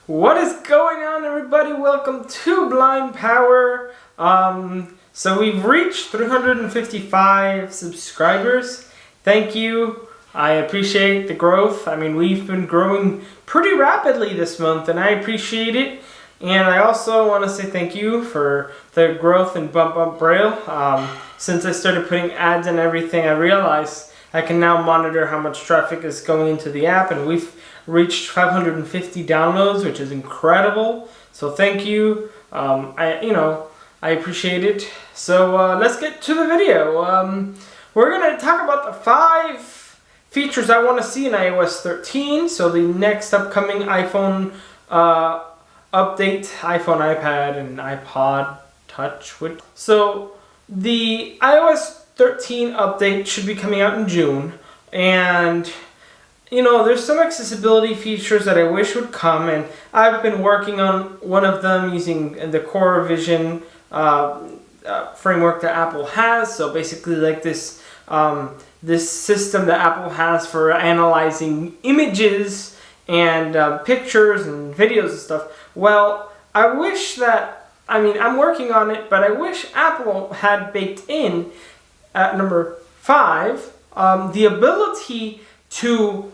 What is going on, everybody? Welcome to Blind Power. So we've reached 355 subscribers. Thank you. I appreciate the growth. I mean, we've been growing pretty rapidly this month, and I appreciate it. And I also want to say thank you for the growth in Bump Braille. Since I started putting ads and everything, I realized I can now monitor how much traffic is going into the app, and we've reached 550 downloads, which is incredible. So thank you. I appreciate it. So let's get to the video. We're gonna talk about the 5 features I want to see in iOS 13. So the next upcoming iPhone update, iPhone, iPad, and iPod Touch. So the iOS 13 update should be coming out in June, and there's some accessibility features that I wish would come, and I've been working on one of them using the Core Vision framework that Apple has. So basically, like this system that Apple has for analyzing images and pictures and videos and stuff. Well, I wish that, I'm working on it, but I wish Apple had baked in at number 5 the ability to,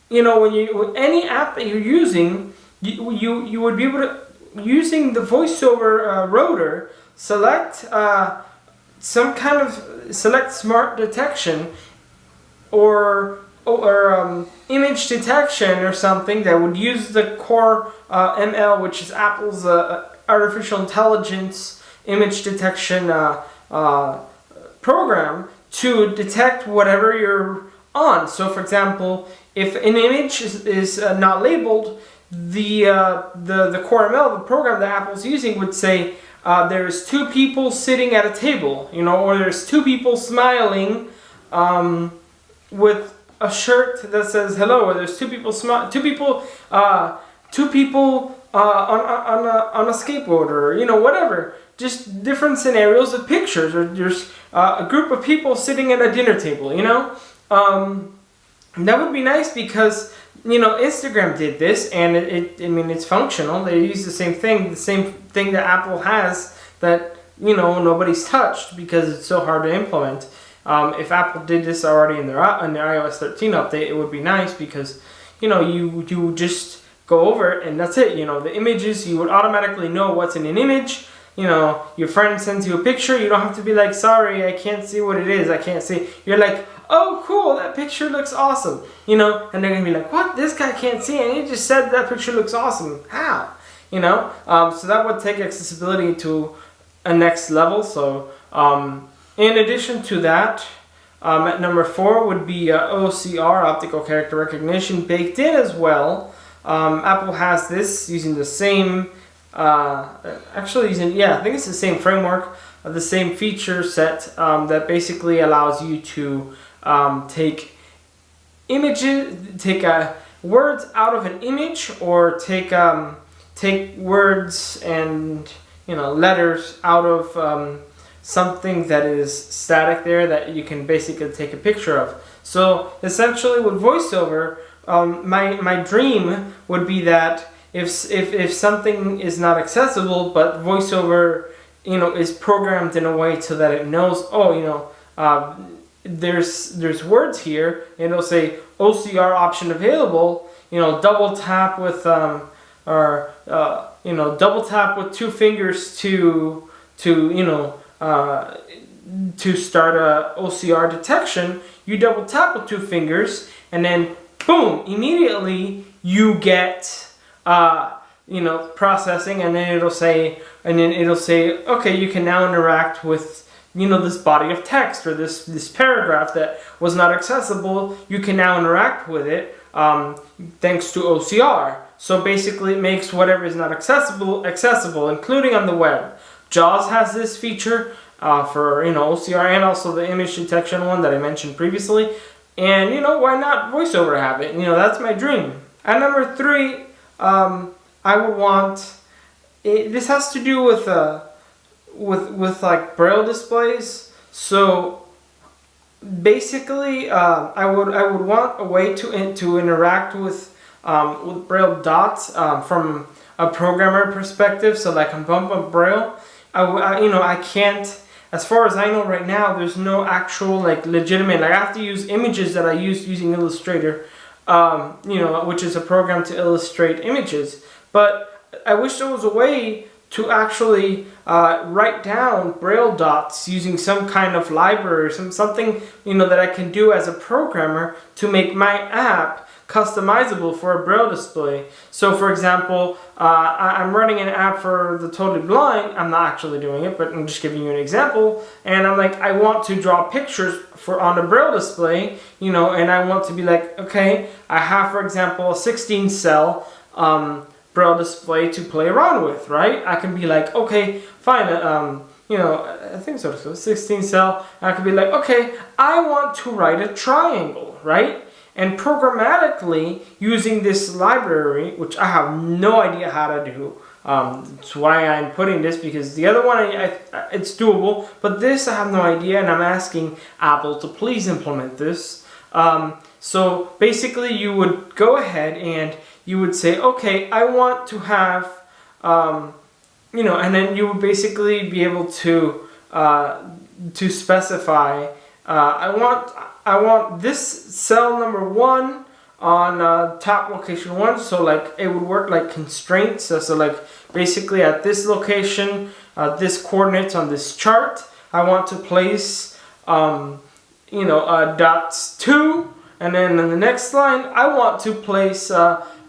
when any app that you're using, you would be able to, using the voiceover rotor, select select smart detection or image detection or something that would use the Core ML, which is Apple's artificial intelligence image detection program, to detect whatever you're on. So for example, if an image is not labeled, the Core ML, the program that Apple's using, would say there's 2 people sitting at a table, or there's 2 people smiling with a shirt that says hello, or there's 2 people on a skateboard, or whatever. Just different scenarios of pictures, or there's a group of people sitting at a dinner table. That would be nice because Instagram did this, and it's functional. They use the same thing that Apple has that nobody's touched because it's so hard to implement. If Apple did this already in their iOS 13 update, it would be nice because you just go over it and that's it. The images, you would automatically know what's in an image. Your friend sends you a picture, you don't have to be like, sorry, I can't see what it is, I can't see. You're like, oh cool, that picture looks awesome. And they're gonna be like, what? This guy can't see, and he just said that picture looks awesome. How? So that would take accessibility to a next level. So in addition to that, at number 4 would be OCR, optical character recognition, baked in as well. Apple has this using the same I think it's the same framework, the same feature set that basically allows you to take images, take words out of an image, or take words and letters out of something that is static there that you can basically take a picture of. So essentially, with VoiceOver, my dream would be that if something is not accessible, but VoiceOver is programmed in a way so that it knows, there's words here, and it'll say OCR option available. Double tap with double tap with 2 fingers to start a OCR detection. You double tap with 2 fingers, and then boom, immediately you get processing, and then it'll say, okay, you can now interact with, this body of text, or this paragraph that was not accessible. You can now interact with it thanks to OCR. So basically, it makes whatever is not accessible, including on the web. JAWS has this feature for OCR, and also the image detection one that I mentioned previously. And why not VoiceOver have it? That's my dream. At number 3, I would want this has to do with like Braille displays. So basically, I would want a way to interact with with Braille dots from a programmer perspective. So like on Bump Up Braille, I can't, as far as I know right now, there's no actual like legitimate, like I have to use images that I use using Illustrator, which is a program to illustrate images. But I wish there was a way to actually write down Braille dots using some kind of library, something that I can do as a programmer to make my app customizable for a Braille display. So for example, I'm running an app for the totally blind. I'm not actually doing it, but I'm just giving you an example. And I'm like, I want to draw pictures on a Braille display, and I want to be like, okay, I have, for example, a 16 cell Braille display to play around with, right? I can be like, okay, fine, I think so, 16 cell. I could be like, okay, I want to write a triangle, right? And programmatically, using this library, which I have no idea how to do, that's why I'm putting this, because the other one, it's doable, but this I have no idea, and I'm asking Apple to please implement this. So basically, you would go ahead and you would say, okay, I want to have, and then you would basically be able to specify, I want this cell number 1 on top location 1, so like it would work like constraints. So like basically at this location, this coordinates on this chart, I want to place dots 2, and then in the next line I want to place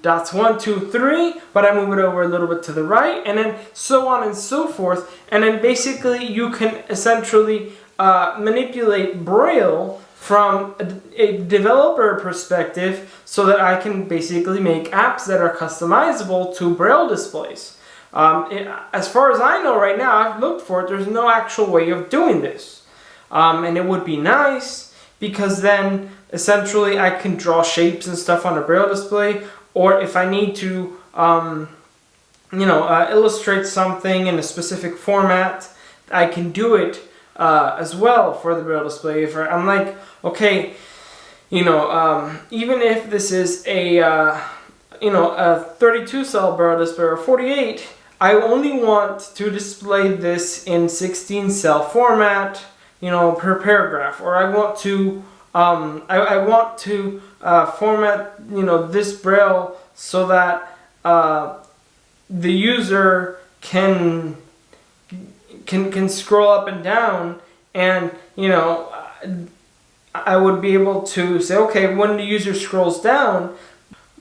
dots 1, 2, 3, but I move it over a little bit to the right, and then so on and so forth. And then basically you can essentially manipulate Braille from a developer perspective, so that I can basically make apps that are customizable to Braille displays. As far as I know right now, I've looked for it, there's no actual way of doing this. And it would be nice, because then essentially I can draw shapes and stuff on a Braille display, or if I need to illustrate something in a specific format, I can do it as well for the Braille display. If I'm like, okay, even if this is a 32 cell Braille display or 48, I only want to display this in 16 cell format, per paragraph, or I want to format this Braille so that the user can scroll up and down, and I would be able to say, okay, when the user scrolls down,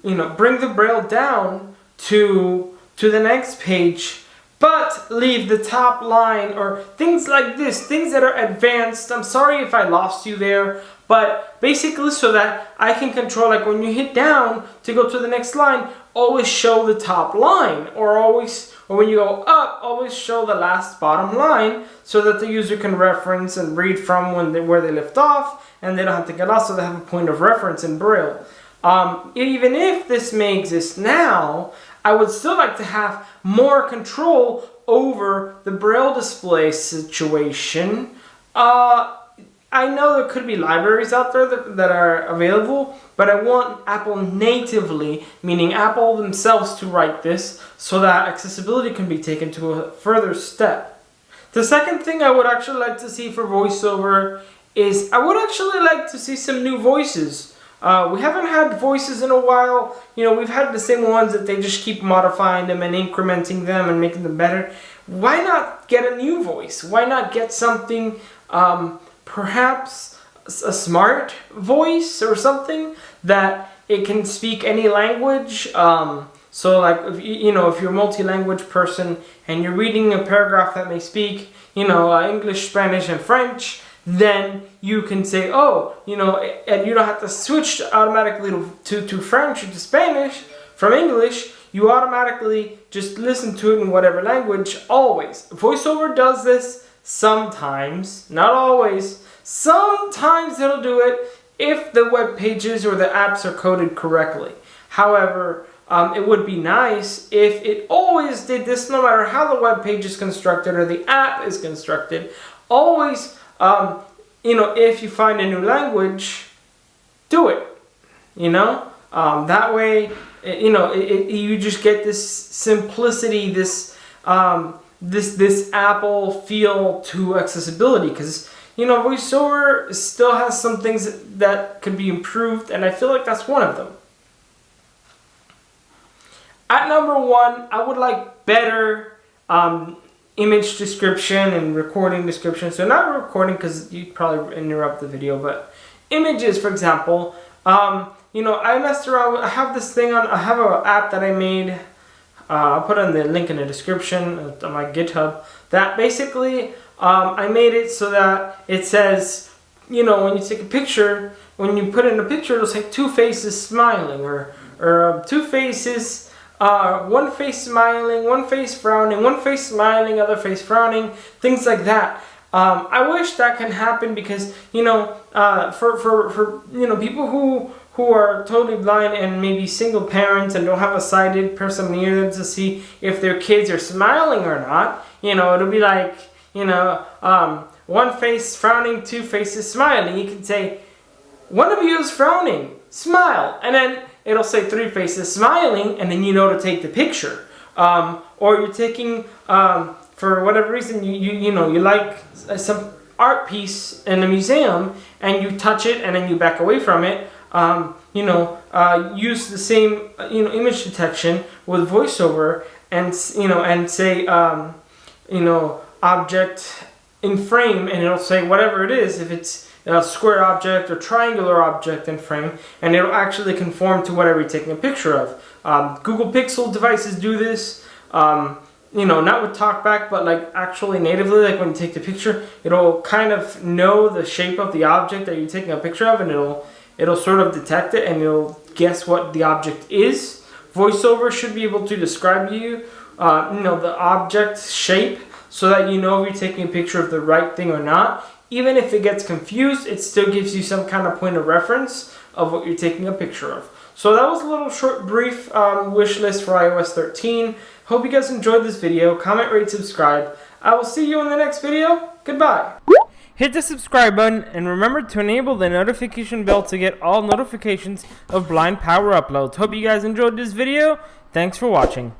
bring the Braille down to the next page, but leave the top line, or things like this, things that are advanced. I'm sorry if I lost you there, but basically so that I can control, like when you hit down to go to the next line, always show the top line, or when you go up, always show the last bottom line, so that the user can reference and read from where they left off, and they don't have to get lost, so they have a point of reference in Braille. Even if this may exist now, I would still like to have more control over the Braille display situation. I know there could be libraries out there that are available, but I want Apple natively, meaning Apple themselves, to write this so that accessibility can be taken to a further step. The second thing I would actually like to see for VoiceOver is I would actually like to see some new voices. We haven't had voices in a while. We've had the same ones that they just keep modifying them and incrementing them and making them better. Why not get a new voice? Why not get something, perhaps a smart voice or something that it can speak any language? So like, if you're a multi-language person and you're reading a paragraph that may speak, English, Spanish, and French, then you can say, and you don't have to switch automatically to French or to Spanish from English. You automatically just listen to it in whatever language, always. VoiceOver does this sometimes, not always. Sometimes it'll do it if the web pages or the apps are coded correctly. However, it would be nice if it always did this, no matter how the web page is constructed or the app is constructed. Always, if you find a new language, do it. That way, you just get this simplicity, this Apple feel to accessibility, because VoiceOver still has some things that could be improved, and I feel like that's one of them. At number 1, I would like better image description and recording description. So not recording, because you'd probably interrupt the video, but images, for example. I messed around. I have this thing on. I have an app that I made. I'll put on the link in the description on my GitHub. That basically, I made it so that it says, when you take a picture, when you put in a picture, it'll say 2 faces smiling, or 2 faces, 1 face smiling, 1 face frowning, 1 face smiling, other face frowning, things like that. I wish that can happen, because for people who are totally blind and maybe single parents and don't have a sighted person near them to see if their kids are smiling or not, it'll be like, 1 face frowning, 2 faces smiling. You can say, 1 of you is frowning, smile, and then it'll say 3 faces smiling, and then to take the picture. Or you're taking, for whatever reason, you like some art piece in a museum, and you touch it and then you back away from it. Use the same image detection with VoiceOver, and say object in frame, and it'll say whatever it is, if it's a square object or triangular object in frame, and it'll actually conform to whatever you're taking a picture of. Google Pixel devices do this. Not with TalkBack, but like actually natively, like when you take the picture, it'll kind of know the shape of the object that you're taking a picture of, and it'll sort of detect it, and it'll guess what the object is. VoiceOver should be able to describe to you, the object shape, so that if you're taking a picture of the right thing or not. Even if it gets confused, it still gives you some kind of point of reference of what you're taking a picture of. So that was a little short, brief wish list for iOS 13. Hope you guys enjoyed this video. Comment, rate, subscribe. I will see you in the next video. Goodbye. Hit the subscribe button, and remember to enable the notification bell to get all notifications of Blind Power uploads. Hope you guys enjoyed this video. Thanks for watching.